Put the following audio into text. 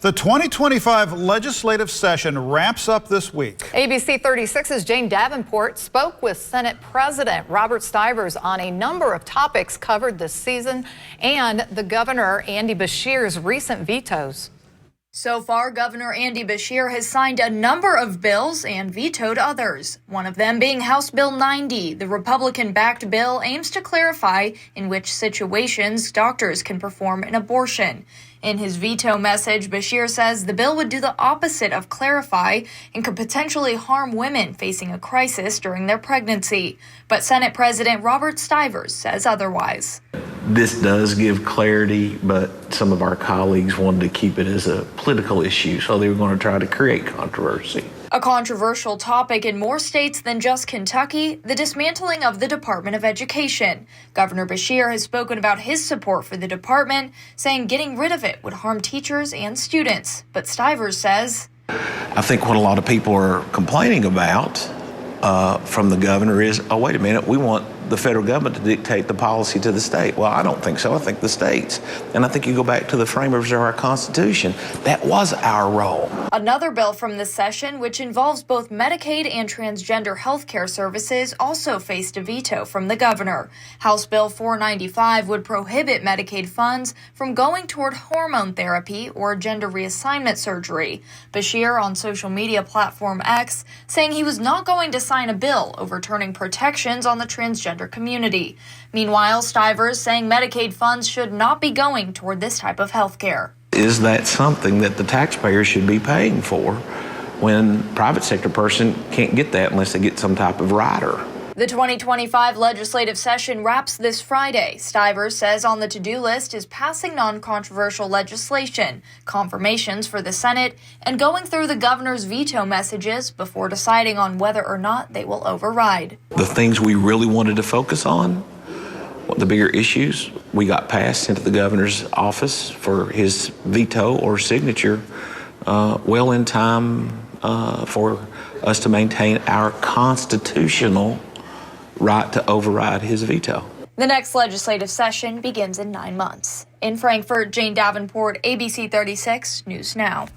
The 2025 legislative session wraps up this week. ABC 36's Jane Davenport spoke with Senate President Robert Stivers on a number of topics covered this season and the Governor Andy Beshear's recent vetoes. So far, Governor Andy Beshear has signed a number of bills and vetoed others. One of them being House Bill 90. The Republican-backed bill aims to clarify in which situations doctors can perform an abortion. In his veto message, Beshear says the bill would do the opposite of clarify and could potentially harm women facing a crisis during their pregnancy. But Senate President Robert Stivers says otherwise. This does give clarity, but some of our colleagues wanted to keep it as a political issue, so they were going to try to create controversy. A controversial topic in more states than just Kentucky, the dismantling of the Department of Education. Governor Beshear has spoken about his support for the department, saying getting rid of it would harm teachers and students. But Stivers says, I think what a lot of people are complaining about from the governor is, oh, wait a minute, we want the federal government to dictate the policy to the state. Well, I don't think so. I think the states. And I think you go back to the framers of our Constitution. That was our role. Another bill from this session, which involves both Medicaid and transgender health care services, also faced a veto from the governor. House Bill 495 would prohibit Medicaid funds from going toward hormone therapy or gender reassignment surgery. Beshear on social media platform X saying he was not going to sign a bill overturning protections on the transgender community. Meanwhile, Stivers saying Medicaid funds should not be going toward this type of health care. Is that something that the taxpayer should be paying for when private sector person can't get that unless they get some type of rider? The 2025 legislative session wraps this Friday. Stivers says on the to-do list is passing non-controversial legislation, confirmations for the Senate, and going through the governor's veto messages before deciding on whether or not they will override. The things we really wanted to focus on, the bigger issues, we got passed into the governor's office for his veto or signature well in time for us to maintain our constitutional right to override his veto. The next legislative session begins in 9 months. In Frankfort, Jane Davenport, ABC 36 News Now.